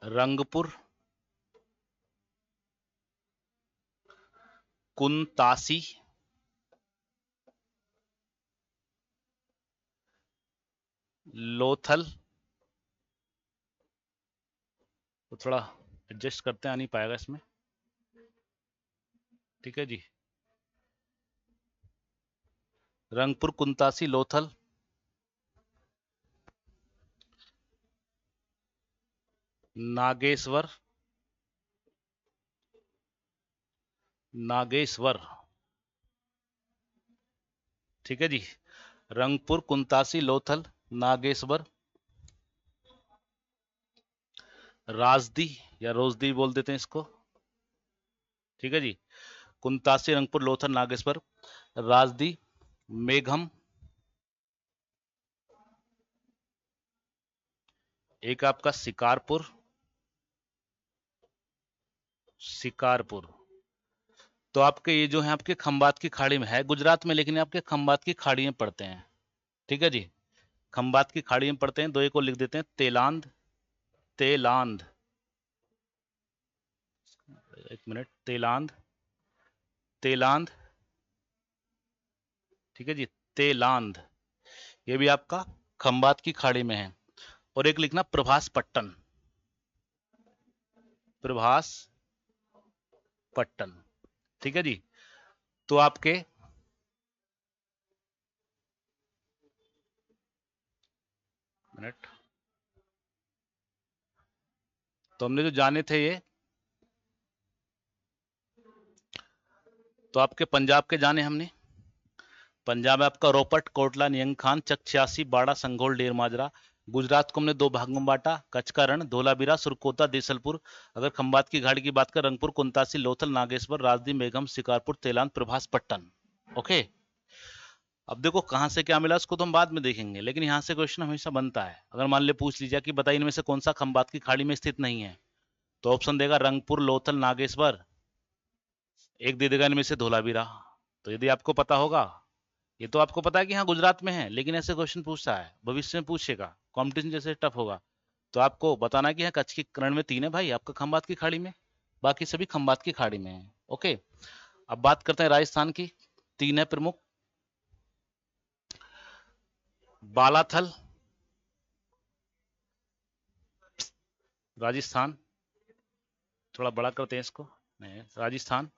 Speaker 1: रंगपुर, कुनतासी, लोथल, तो थोड़ा एडजस्ट करते हैं, आ नहीं पाएगा इसमें, ठीक है जी। रंगपुर, कुनतासी, लोथल, नागेश्वर, नागेश्वर, ठीक है जी। रंगपुर, कुनतासी, लोथल, नागेश्वर, राजदी या रोजदी बोल देते हैं इसको, ठीक है जी। कुनतासी, रंगपुर, लोथल, नागेश्वर, राजदी, मेघम, एक आपका शिकारपुर, शिकारपुर। तो आपके ये जो है आपके खंबात की खाड़ी में है गुजरात में, लेकिन आपके खंबात की खाड़ी में पड़ते हैं, ठीक है जी। खंबात की खाड़ी में पड़ते हैं। दो एक को लिख देते हैं, तेलांद, तेलांद, एक मिनट, तेलांद, तेलांद, ठीक है जी, तेलांद, ये भी आपका खंबात की खाड़ी में है। और एक लिखना प्रभास पट्टन, प्रभास पट्टन, ठीक है जी। तो आपके मिनट, तो हमने जो जाने थे ये, तो आपके पंजाब के जाने हमने। पंजाब में आपका रोपट, कोटला, नियंग खान, चक 86, बाड़ा, संघोल, डेर माजरा। गुजरात को हमने दो भागों में बांटा, कच्छ का रण, धोलावीरा, सुरकोता, देसलपुर। अगर खंबात की घाटी की बात करें, रंगपुर, कुंतासी, लोथल, नागेश्वर, राजदी, मेघम, शिकारपुर, तेलांत, प्रभास पट्टन। ओके। अब देखो कहां से क्या मिला उसको तो हम बाद में देखेंगे, लेकिन यहां से क्वेश्चन हमेशा बनता है। अगर मान ले पूछ लीजिए कि बताइए इनमें से कौन सा खंबात की खाड़ी में स्थित नहीं है, तो ऑप्शन देगा रंगपुर, लोथल, नागेश्वर, एक दे देगा इनमें से धोलावीरा। तो यदि आपको पता होगा, ये तो आपको पता है कि हाँ गुजरात में है, लेकिन ऐसे क्वेश्चन पूछता है, भविष्य में पूछेगा, कंपटीशन जैसे टफ होगा, तो आपको बताना कि हाँ कच्छ की रण में तीन है भाई आपका खंबात की खाड़ी में, बाकी सभी खंबात की खाड़ी में है। ओके, अब बात करते हैं राजस्थान की। 3 है प्रमुख, बालाथल राजस्थान, थोड़ा बड़ा करते हैं इसको, नहीं राजस्थान।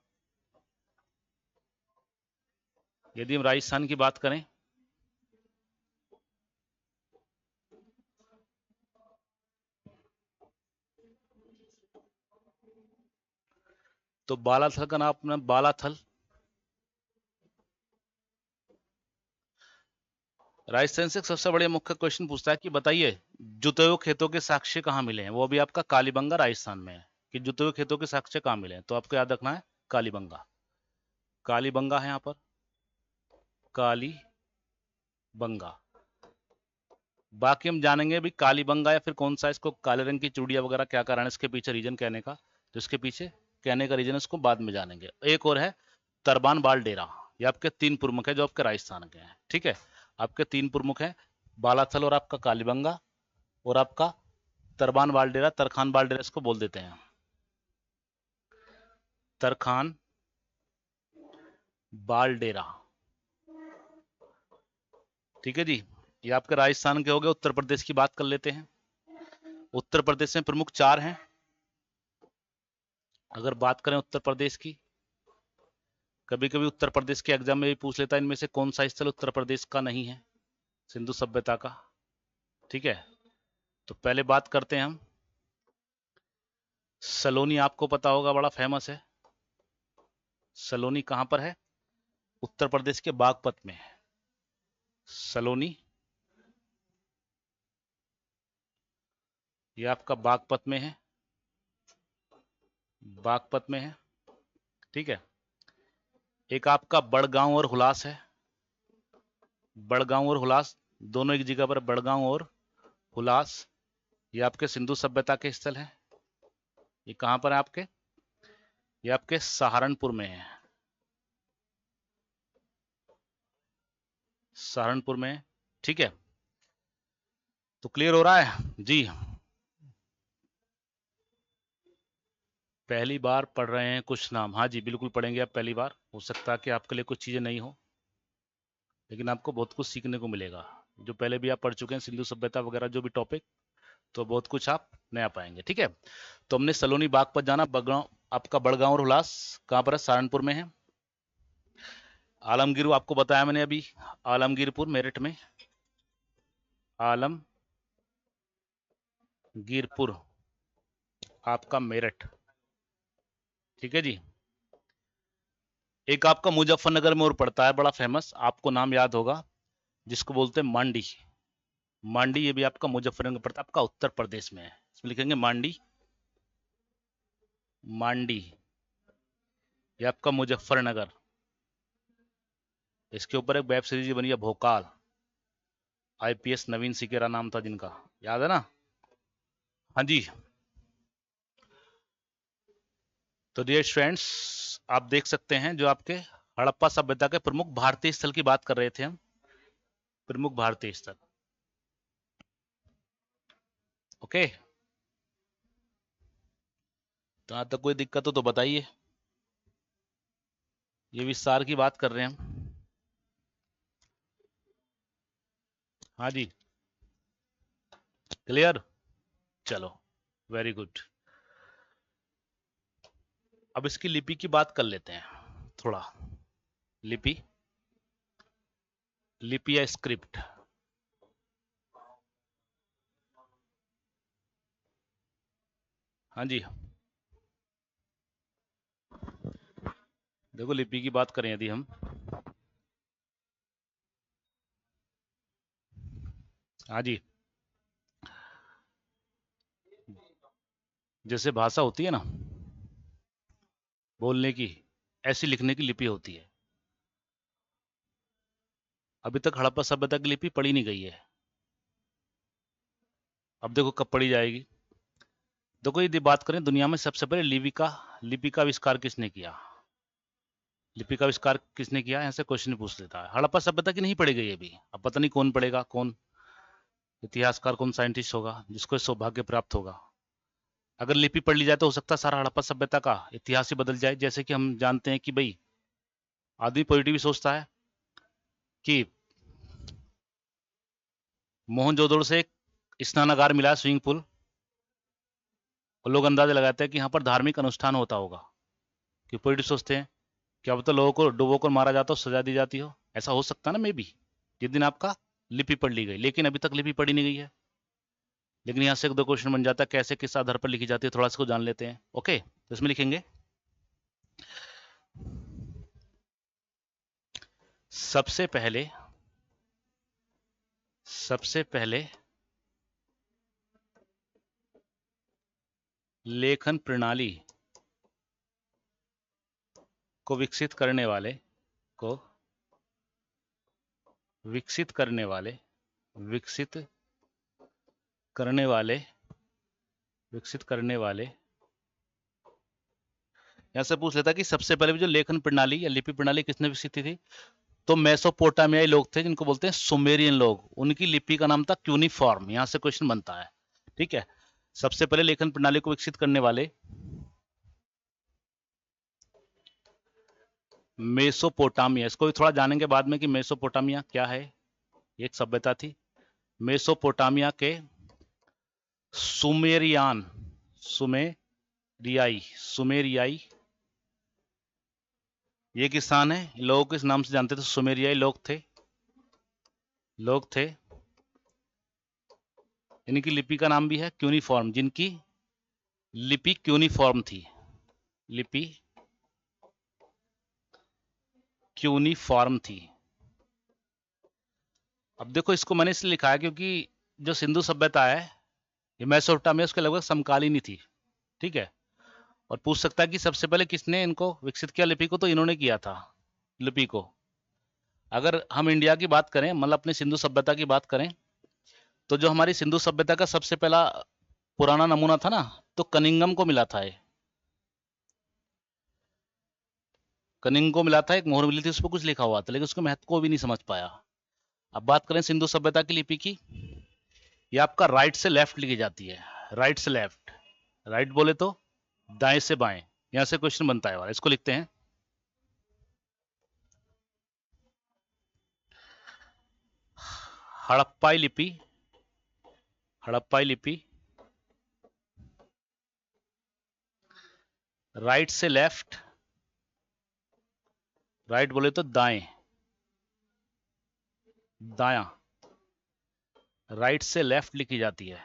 Speaker 1: यदि हम राजस्थान की बात करें तो बालाथल का नाम अपना बालाथल। राजस्थान से सबसे बड़े मुख्य क्वेश्चन पूछता है कि बताइए जुते हुए खेतों के साक्ष्य कहाँ मिले हैं, वो भी आपका कालीबंगा राजस्थान में है। कि जुते हुए खेतों के साक्ष्य कहाँ मिले हैं, तो आपको याद रखना है कालीबंगा। कालीबंगा है यहाँ पर, कालीबंगा। बाकी हम जानेंगे भी कालीबंगा या फिर कौन सा, इसको काले रंग की चूड़ियां वगैरह क्या कारण है इसके पीछे रीजन कहने का, तो इसके पीछे कहने का रीजन इसको बाद में जानेंगे। एक और है तरबान बाल डेरा। ये आपके 3 प्रमुख है जो आपके राजस्थान के हैं। ठीक है, आपके 3 प्रमुख हैं, बालाथल और आपका कालीबंगा और आपका तरबान बाल डेरा, तरखान बाल डेरा इसको बोल देते हैं, तरखान बाल डेरा। ठीक है जी, ये आपके राजस्थान के हो गए। उत्तर प्रदेश की बात कर लेते हैं। उत्तर प्रदेश में प्रमुख 4 हैं। अगर बात करें उत्तर प्रदेश की, कभी कभी उत्तर प्रदेश के एग्जाम में भी पूछ लेता है इनमें से कौन सा स्थल उत्तर प्रदेश का नहीं है सिंधु सभ्यता का। ठीक है, तो पहले बात करते हैं हम सलोनी। आपको पता होगा बड़ा फेमस है। सलोनी कहां पर है, उत्तर प्रदेश के बागपत में है सलोनी। ये आपका बागपत में है, बागपत में है। ठीक है, एक आपका बड़गांव और हुलास है। बड़गांव और हुलास दोनों एक जगह पर, बड़गांव और हुलास। ये आपके सिंधु सभ्यता के स्थल हैं। ये कहां पर है आपके, ये आपके सहारनपुर में है, सहारनपुर में है। ठीक है, तो क्लियर हो रहा है जी। पहली बार पढ़ रहे हैं कुछ नाम, हाँ जी बिल्कुल पढ़ेंगे आप पहली बार। हो सकता है कि आपके लिए कुछ चीजें नहीं हो, लेकिन आपको बहुत कुछ सीखने को मिलेगा। जो पहले भी आप पढ़ चुके हैं सिंधु सभ्यता वगैरह जो भी टॉपिक, तो बहुत कुछ आप नया पाएंगे। ठीक है, तो हमने सलोनी बागपत जाना, बड़गांव आपका, बड़गांव और हुलास कहाँ पर है, सहारनपुर में है। आलमगीर आपको बताया मैंने अभी, आलमगीरपुर मेरठ में, आलमगीरपुर आपका मेरठ। ठीक है जी, एक आपका मुजफ्फरनगर में और पड़ता है बड़ा फेमस, आपको नाम याद होगा, जिसको बोलते हैं मांडी। मांडी ये भी आपका मुजफ्फरनगर पड़ता है, आपका उत्तर प्रदेश में है। इसमें लिखेंगे मांडी, मांडी। ये आपका मुजफ्फरनगर। इसके ऊपर एक वेब सीरीज बनी है भोकाल, आईपीएस नवीन सिकेरा नाम था जिनका, याद है ना। हाँ जी, तो डियर स्टूडेंट्स आप देख सकते हैं जो आपके हड़प्पा सभ्यता के प्रमुख भारतीय स्थल की बात कर रहे थे हम, प्रमुख भारतीय स्थल। ओके, तो यहाँ तक कोई दिक्कत हो तो बताइए। ये विस्तार की बात कर रहे हैं हम। हाँ जी, क्लियर, चलो वेरी गुड। अब इसकी लिपि की बात कर लेते हैं थोड़ा। लिपि, लिपि या स्क्रिप्ट। हाँ जी, देखो लिपि की बात करें यदि हम, हाँ जी, जैसे भाषा होती है ना बोलने की, ऐसी लिखने की लिपि होती है। अभी तक हड़प्पा सभ्यता की लिपि पढ़ी नहीं गई है, अब देखो कब पढ़ी जाएगी। देखो यदि बात करें दुनिया में सबसे पहले लिपि का आविष्कार किसने किया, लिपि का आविष्कार किसने किया, ऐसे क्वेश्चन पूछ लेता है। हड़प्पा सभ्यता की नहीं पढ़ी गई अभी, अब पता नहीं कौन पढ़ेगा, कौन इतिहासकार, कौन साइंटिस्ट होगा जिसको सौभाग्य प्राप्त होगा। अगर लिपि पढ़ ली जाए तो हो सकता है सारा हड़प्पा सभ्यता का इतिहास ही बदल जाए। जैसे कि हम जानते हैं कि भाई आदमी पॉजिटिव सोचता है कि मोहनजोदड़ो से एक स्नानागार मिला है, स्विमिंग पूल, और लोग अंदाजा लगाते हैं कि यहाँ पर धार्मिक अनुष्ठान होता होगा। कि पॉजिटिव सोचते हैं कि अब तो लोगों को डुबो कर मारा जाता हो, सजा दी जाती हो। ऐसा हो सकता है ना, मे बी, जिस दिन आपका लिपि पढ़ ली गई। लेकिन अभी तक लिपि पढ़ी नहीं गई है। लेकिन यहाँ से एक दो क्वेश्चन बन जाता है, कैसे किस आधार पर लिखी जाती है, थोड़ा सा को जान लेते हैं। ओके, तो इसमें लिखेंगे सबसे पहले लेखन प्रणाली को विकसित करने वाले यहां से पूछ लेता कि सबसे पहले भी जो लेखन प्रणाली या लिपि प्रणाली किसने विकसित की थी। तो मेसोपोटामियाई लोग थे, जिनको बोलते हैं सुमेरियन लोग। उनकी लिपि का नाम था क्यूनिफॉर्म। यहां से क्वेश्चन बनता है। ठीक है, सबसे पहले लेखन प्रणाली को विकसित करने वाले मेसोपोटामिया। इसको भी थोड़ा जानेंगे बाद में कि मेसोपोटामिया क्या है। एक सभ्यता थी मेसोपोटामिया के सुमेरियाई ये किसान है। लोगों को इस नाम से जानते थे, सुमेरियाई लोग थे। इनकी लिपि का नाम भी है क्यूनिफॉर्म, जिनकी लिपि क्यूनिफॉर्म थी। लिपि क्यूनिफॉर्म थी। अब देखो, इसको मैंने इसलिए लिखा है क्योंकि जो सिंधु सभ्यता है ये मेसोपोटामिया उसके लगभग समकालीन ही थी। ठीक है, और पूछ सकता है कि सबसे पहले किसने इनको विकसित किया लिपि को। तो इन्होंने किया था लिपि को। अगर हम इंडिया की बात करें, मतलब अपनी सिंधु सभ्यता की बात करें, तो जो हमारी सिंधु सभ्यता का सबसे पहला पुराना नमूना था ना, तो कनिंगम को मिला था। कनिंग को मिला था, एक मोहर मिली थी, उस पर कुछ लिखा हुआ था, लेकिन उसके महत्व को भी नहीं समझ पाया। अब बात करें सिंधु सभ्यता की लिपि की, ये आपका राइट से लेफ्ट लिखी जाती है। राइट से लेफ्ट, राइट बोले तो दाएं से बाएं। यहां से क्वेश्चन बनता है। इसको लिखते हैं हड़प्पाई लिपि। राइट से लेफ्ट, राइट बोले तो दाएं, दायां, राइट से लेफ्ट लिखी जाती है।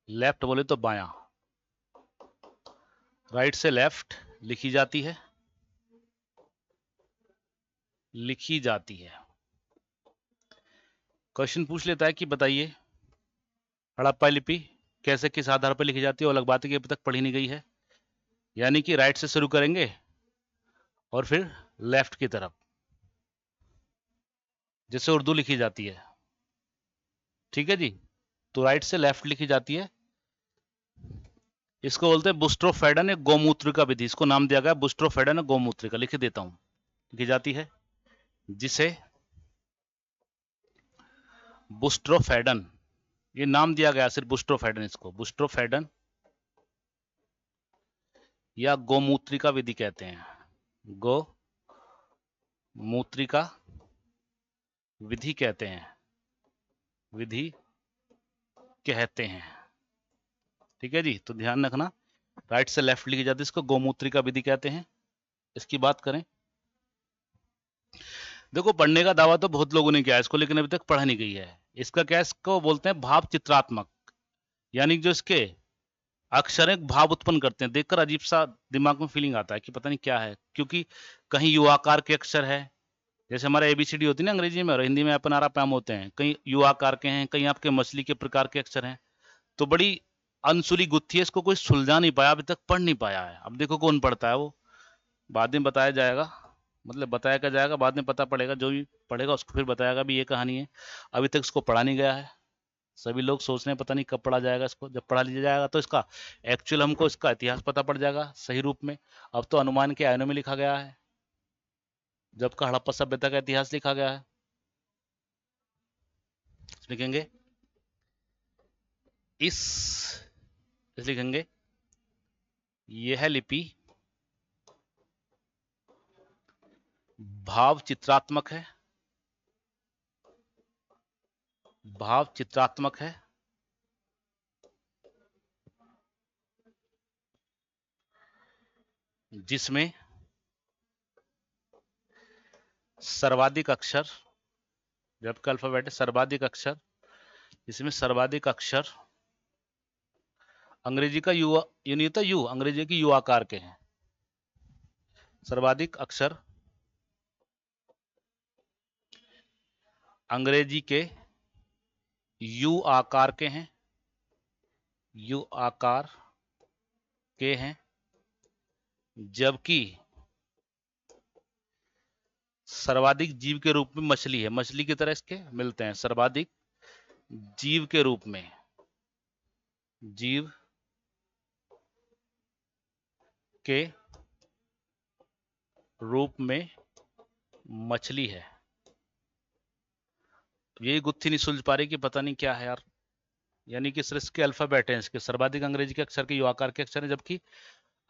Speaker 1: लेफ्ट बोले तो बायां, राइट से लेफ्ट लिखी जाती है। क्वेश्चन पूछ लेता है कि बताइए हड़प्पा लिपि कैसे किस आधार पर लिखी जाती है। और अलग बात है कि अभी तक पढ़ी नहीं गई है। यानी कि राइट से शुरू करेंगे और फिर लेफ्ट की तरफ, जैसे उर्दू लिखी जाती है। ठीक है जी, तो राइट से लेफ्ट लिखी जाती है। इसको बोलते हैं बुस्ट्रोफेडन, एक गोमूत्रिका विधि। इसको नाम दिया गया बुस्ट्रोफेडन गोमूत्रिका। लिख देता हूं, लिखी जाती है, जिसे बुस्ट्रोफेडन, ये नाम दिया गया सिर्फ बुस्ट्रोफेडन। इसको बुस्ट्रोफेडन या गोमूत्रिका विधि कहते हैं। गोमूत्रिका विधि कहते हैं, ठीक है जी। तो ध्यान रखना, राइट से लेफ्ट लिखी जाती है, इसको गोमूत्रिका विधि कहते हैं। इसकी बात करें, देखो पढ़ने का दावा तो बहुत लोगों ने किया है इसको, लेकिन अभी तक पढ़ा नहीं गई है। इसका क्या, इसको बोलते हैं भाव चित्रात्मक। यानी जो इसके अक्षर एक भाव उत्पन्न करते हैं। देखकर अजीब सा दिमाग में फीलिंग आता है कि पता नहीं क्या है, क्योंकि कहीं यू आकार के अक्षर है, जैसे हमारे एबीसीडी होती है ना अंग्रेजी में, और हिंदी में अपन आरा पैम होते हैं। कहीं यू आकार के हैं, कहीं आपके मछली के प्रकार के अक्षर हैं। तो बड़ी अनसुली गुत्थी है, इसको कोई सुलझा नहीं पाया, अभी तक पढ़ नहीं पाया है। अब देखो कौन पढ़ता है, वो बाद में बताया जाएगा, मतलब बताया क्या जाएगा, बाद में पता पड़ेगा। जो भी पढ़ेगा उसको फिर बताएगा भी ये कहानी है। अभी तक इसको पढ़ा नहीं गया है। सभी लोग सोच रहे हैं पता नहीं कब पढ़ा जाएगा इसको। जब पढ़ा लिया जाएगा तो इसका एक्चुअल हमको इसका इतिहास पता पड़ जाएगा सही रूप में। अब तो अनुमान के आयनों में लिखा गया है, जबकि हड़प्पा सभ्यता का इतिहास लिखा गया है। लिखेंगे इस इसलिए लिखेंगे यह है लिपि भाव चित्रात्मक है, भाव चित्रात्मक है, जिसमें सर्वाधिक अक्षर, जब का अल्फाबेट है सर्वाधिक अक्षर, इसमें सर्वाधिक अक्षर अंग्रेजी का यू, यू नहीं होता यू, अंग्रेजी की यू आकार के हैं। सर्वाधिक अक्षर अंग्रेजी के यू आकार के हैं, यू आकार के हैं, जबकि सर्वाधिक जीव के रूप में मछली है, मछली की तरह इसके मिलते हैं। सर्वाधिक जीव के रूप में, जीव के रूप में मछली है। यही गुत्थी नहीं सुलझ पा रही कि पता नहीं क्या है यार, यानी कि सिर्फ इसके अल्फाबेट हैं, इसके सर्वाधिक अंग्रेजी के अक्षर के यू आकार के अक्षर हैं, जबकि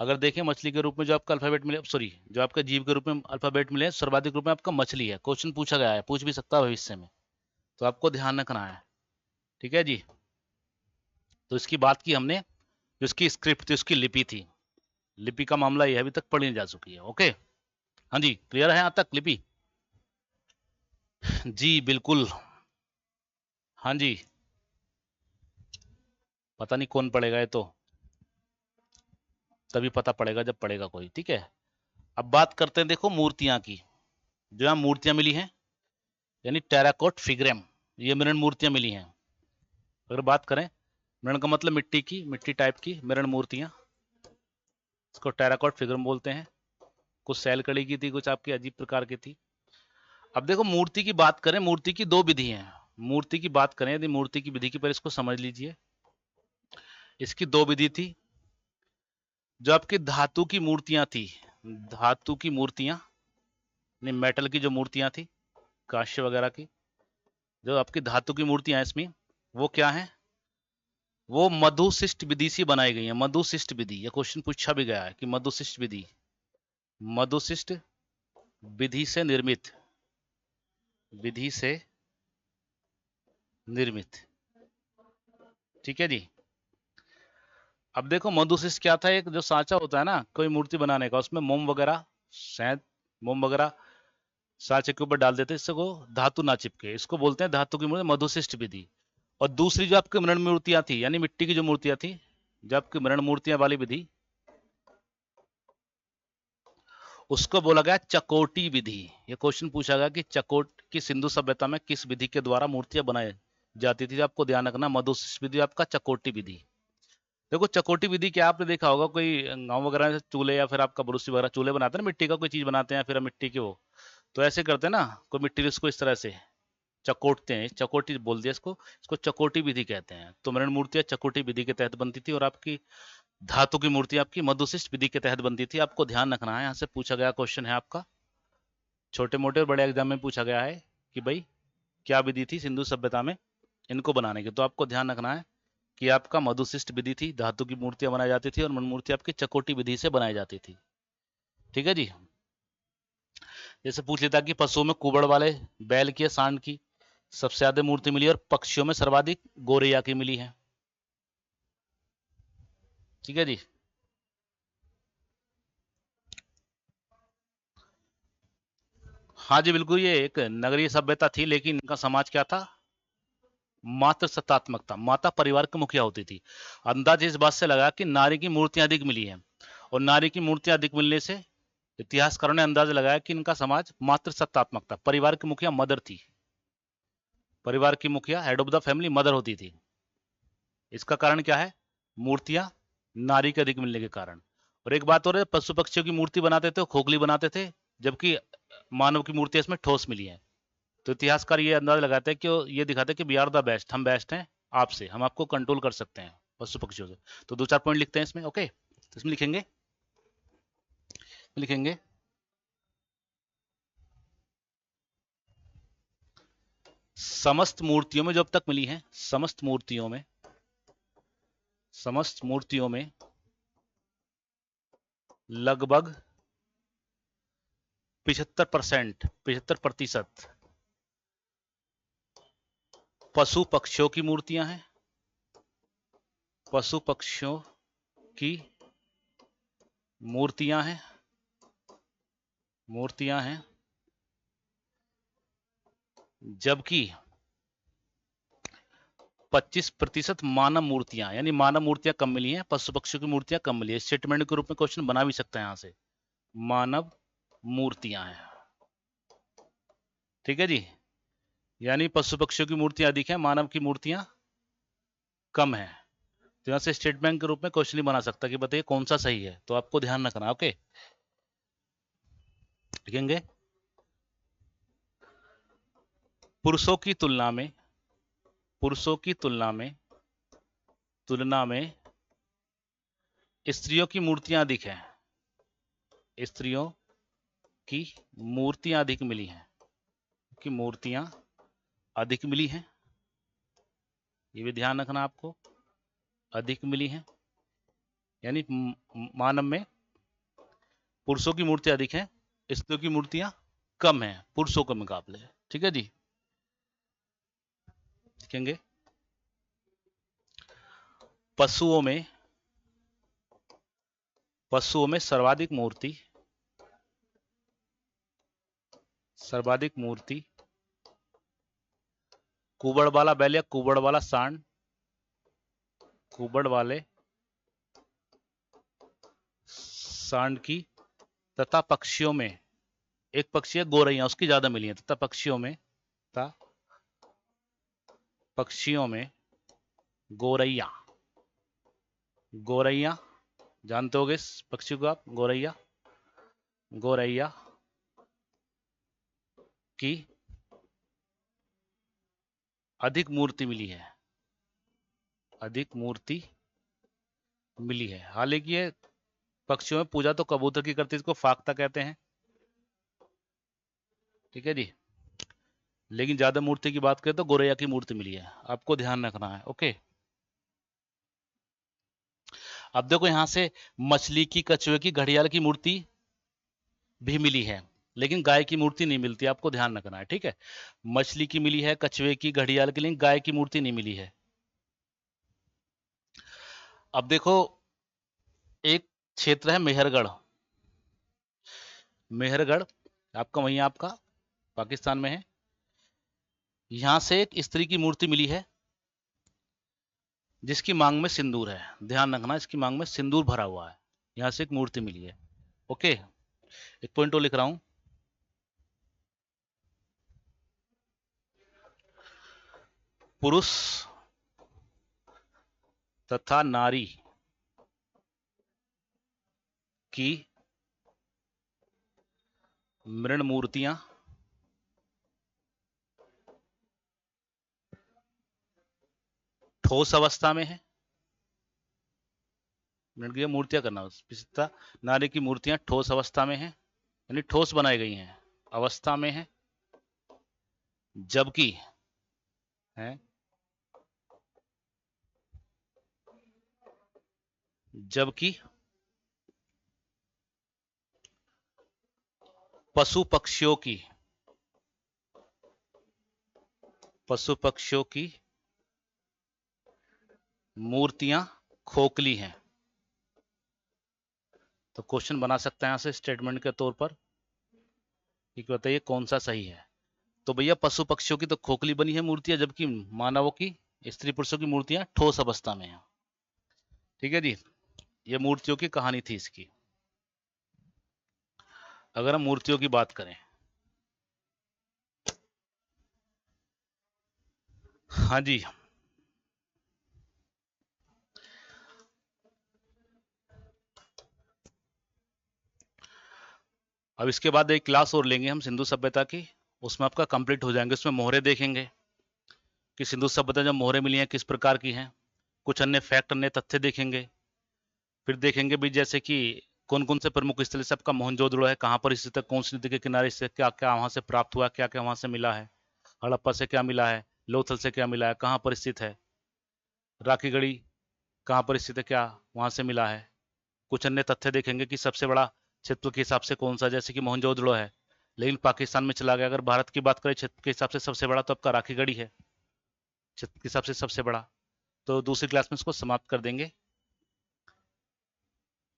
Speaker 1: अगर देखें मछली के रूप में जो आपका अल्फाबेट मिले, सॉरी जो आपका जीव के रूप में अल्फाबेट मिले, सर्वाधिक रूप में आपका मछली है। क्वेश्चन पूछा गया है, पूछ भी सकता है भविष्य में, तो आपको ध्यान रखना है। ठीक है जी, तो इसकी बात की हमने, जो इसकी स्क्रिप्ट थी, उसकी लिपि थी, लिपि का मामला ये अभी तक पढ़ी नहीं जा चुकी है। ओके, हाँ जी, क्लियर है यहाँ तक लिपि? जी बिल्कुल, हाँ जी, पता नहीं कौन पढ़ेगा, ये तो तभी पता पड़ेगा जब पढ़ेगा कोई। ठीक है, अब बात करते हैं देखो मूर्तियां की। जो यहाँ मूर्तियां मिली हैं, यानी टेराकोट फिग्रेम, ये मृण मूर्तियां मिली हैं। अगर बात करें, मृण का मतलब मिट्टी की, मिट्टी टाइप की मृण मूर्तियां, इसको टेराकोट फिग्रेम बोलते हैं। कुछ सैल कड़ी की थी, कुछ आपकी अजीब प्रकार की थी। अब देखो मूर्ति की बात करें, मूर्ति की दो विधि हैं। मूर्ति की बात करें यदि मूर्ति की विधि की, पर इसको समझ लीजिए, इसकी दो विधि थी। जो आपकी धातु की मूर्तियां थी, धातु की मूर्तियां, मेटल की जो मूर्तियां थी, कांस्य वगैरह की, जो आपकी धातु की मूर्तियां हैं इसमें, वो क्या है, वो मधुशिष्ट विधि से बनाई गई है। मधुशिष्ट विधि, ये क्वेश्चन पूछा भी गया है कि मधुशिष्ट विधि, मधुशिष्ट विधि से निर्मित, विधि से निर्मित। ठीक है जी, अब देखो मधुशिष्ट क्या था, एक जो सांचा होता है ना कोई मूर्ति बनाने का, उसमें मोम वगैरह, शायद मोम वगैरह सांचे के ऊपर डाल देते इससे वो धातु ना चिपके, इसको बोलते हैं धातु की मूर्ति, मधुशिष्ट विधि। और दूसरी जो आपकी मृण मूर्तियां थी, यानी मिट्टी की जो मूर्तियां थी, जो आपकी मृण मूर्तियां वाली विधि, उसको बोला गया चकोटी विधि। ये क्वेश्चन पूछा गया कि चकोट की सिंधु सभ्यता में किस विधि के द्वारा मूर्तियां बनाई जाती थी। आपको ध्यान रखना, मधुशिष्ट विधि आपका चकोटी विधि। देखो चकोटी विधि क्या आपने देखा होगा, कोई गांव वगैरह में चूल्हे या फिर आपका ब्रुसी वगैरह चूल्हे बनाते हैं ना, मिट्टी का कोई चीज बनाते हैं, फिर मिट्टी के वो, तो ऐसे करते हैं ना, कोई मिट्टी इसको इस तरह से चकोटते हैं, चकोटी बोल दिया इसको, इसको चकोटी विधि कहते हैं। तो मृण मूर्तियां चकोटी विधि के तहत बनती थी, और आपकी धातु की मूर्ति आपकी मधुशिष्ट विधि के तहत बनती थी। आपको ध्यान रखना है, यहाँ से पूछा गया क्वेश्चन है आपका, छोटे मोटे और बड़े एग्जाम में पूछा गया है कि भाई क्या विधि थी सिंधु सभ्यता में इनको बनाने की। तो आपको ध्यान रखना है कि आपका मधुशिष्ट विधि थी, धातु की मूर्तियां बनाई जाती थी, और मृण मूर्ति आपकी चकोटी विधि से बनाई जाती थी। ठीक है जी, जैसे पूछ लेता कि पशुओं में कुबड़ वाले बैल की या सांड की सबसे ज्यादा मूर्ति मिली, और पक्षियों में सर्वाधिक गोरैया की मिली है। ठीक है जी, हाँ जी बिल्कुल, ये एक नगरीय सभ्यता थी, लेकिन इनका समाज क्या था, मात्र सत्तात्मक था। माता परिवार की मुखिया होती थी। अंदाज इस बात से लगा कि नारी की मूर्तियां अधिक मिली हैं, और नारी की मूर्तियां अधिक मिलने से इतिहासकारों ने अंदाजा लगाया कि इनका समाज मात्र सत्तात्मक था। परिवार की मुखिया मदर थी, परिवार की मुखिया head of the family mother होती थी। इसका कारण क्या है, मूर्तियां नारी के अधिक मिलने के कारण। और एक बात और है, पशु पक्षियों की मूर्ति बनाते थे, खोखली बनाते थे, जबकि मानव की मूर्ति इसमें ठोस मिली है। तो इतिहासकार ये अंदाजा लगाते हैं कि ये दिखाते हैं कि वी आर द बेस्ट, हम बेस्ट हैं आपसे, हम आपको कंट्रोल कर सकते हैं पशु पक्षियों से। तो दो चार पॉइंट लिखते हैं इसमें। ओके, तो इसमें लिखेंगे, लिखेंगे समस्त मूर्तियों में जो अब तक मिली हैं, समस्त मूर्तियों में, समस्त मूर्तियों में लगभग 75% पशु पक्षियों की मूर्तियां हैं। पशु पक्षियों की मूर्तियां हैं जबकि 25% मानव मूर्तियां, यानी मानव मूर्तियां कम मिली हैं, पशु पक्षियों की मूर्तियां कम मिली है। स्टेटमेंट के रूप में क्वेश्चन बना भी सकते हैं यहां से, मानव मूर्तियां हैं, ठीक है जी। यानी पशु पक्षियों की मूर्तियां अधिक हैं, मानव की मूर्तियां कम है। तो यहां से स्टेटमेंट के रूप में क्वेश्चन नहीं बना सकता कि बताइए कौन सा सही है। तो आपको ध्यान रखना, ओके। लिखेंगे पुरुषों की तुलना में स्त्रियों की मूर्तियां अधिक हैं। स्त्रियों की मूर्तियां अधिक मिली हैं, की मूर्तियां अधिक मिली हैं, ये भी ध्यान रखना आपको, अधिक मिली हैं। यानी मानव में पुरुषों की मूर्तियां अधिक हैं, स्त्रियों की मूर्तियां कम हैं पुरुषों के मुकाबले, ठीक है जी। लिखेंगे पशुओं में सर्वाधिक मूर्ति कुबड़ वाला बैल या कुबड़ वाला सांड, कुबड़ वाले सांड की, तथा पक्षियों में एक पक्षी है गोरैया, उसकी ज्यादा मिली है। तथा पक्षियों में गोरैया जानते होगे इस पक्षी को आप, गोरैया की अधिक मूर्ति मिली है। हालांकि ये पक्षियों में पूजा तो कबूतर की करती है, इसको फाख्ता कहते हैं, ठीक है जी। लेकिन ज्यादा मूर्ति की बात करें तो गोरैया की मूर्ति मिली है, आपको ध्यान रखना है, ओके। अब देखो यहां से मछली की, कछुए की, घड़ियाल की मूर्ति भी मिली है, लेकिन गाय की मूर्ति नहीं मिलती, आपको ध्यान रखना है, ठीक है। मछली की मिली है, कछुए की, घड़ियाल की, लेकिन गाय की मूर्ति नहीं मिली है। अब देखो एक क्षेत्र है मेहरगढ़ आपका, वहीं आपका पाकिस्तान में है। यहां से एक स्त्री की मूर्ति मिली है जिसकी मांग में सिंदूर है, ध्यान रखना, इसकी मांग में सिंदूर भरा हुआ है। यहां से एक मूर्ति मिली है, ओके। एक पॉइंट और लिख रहा हूं, पुरुष तथा नारी की मृण मूर्तियां ठोस अवस्था में है। मृण की मूर्तियां करना, तथा नारी की मूर्तियां ठोस अवस्था में है, यानी ठोस बनाई गई हैं, अवस्था में है। जबकि पशु पक्षियों की मूर्तियां खोखली हैं। तो क्वेश्चन बना सकते हैं यहां से स्टेटमेंट के तौर पर, ठीक, बताइए कौन सा सही है। तो भैया पशु पक्षियों की तो खोखली बनी है मूर्तियां, जबकि मानवों की, स्त्री पुरुषों की मूर्तियां ठोस अवस्था में है, ठीक है जी। ये मूर्तियों की कहानी थी इसकी। अगर हम मूर्तियों की बात करें, हाँ जी, अब इसके बाद एक क्लास और लेंगे हम सिंधु सभ्यता की, उसमें आपका कंप्लीट हो जाएंगे। उसमें मोहरे देखेंगे कि सिंधु सभ्यता जब मोहरे मिली हैं किस प्रकार की हैं, कुछ अन्य फैक्ट, अन्य तथ्य देखेंगे। फिर देखेंगे भी जैसे कि कौन कौन से प्रमुख स्थल से आपका मोहनजोदड़ो है, कहाँ पर स्थित है, कौन सी नदी के किनारे से, क्या क्या वहां से प्राप्त हुआ, क्या क्या वहां से मिला है, हड़प्पा से क्या मिला है, लोथल से क्या मिला है, कहाँ पर स्थित है, राखीगढ़ी कहाँ पर स्थित है, क्या वहाँ से मिला है। कुछ अन्य तथ्य देखेंगे कि सबसे बड़ा क्षेत्र के हिसाब से कौन सा, जैसे कि मोहनजोदड़ो है, लेकिन पाकिस्तान में चला गया। अगर भारत की बात करें क्षेत्र के हिसाब से सबसे बड़ा, तो आपका राखीगढ़ी है क्षेत्र के हिसाब से सबसे बड़ा। तो दूसरी क्लास में इसको समाप्त कर देंगे।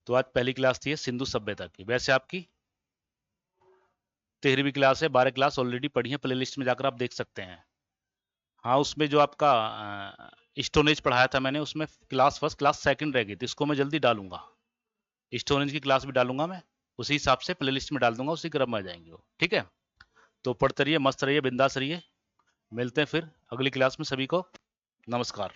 Speaker 1: तो आज पहली क्लास थी सिंधु सभ्यता की। वैसे आपकी 13वीं क्लास है, 12 क्लास ऑलरेडी पढ़ी है, प्ले लिस्ट में जाकर आप देख सकते हैं। हाँ, उसमें जो आपका स्टोनेज पढ़ाया था मैंने, उसमें क्लास फर्स्ट क्लास सेकंड रह गई थी, इसको मैं जल्दी डालूंगा। स्टोनेज की क्लास भी डालूंगा मैं, उसी हिसाब से प्ले लिस्ट में डाल दूंगा, उसी क्रम में आ जाएंगे वो। ठीक है, तो पढ़ते रहिए, मस्त रहिए, बिंदास रहिए। मिलते हैं फिर अगली क्लास में। सभी को नमस्कार।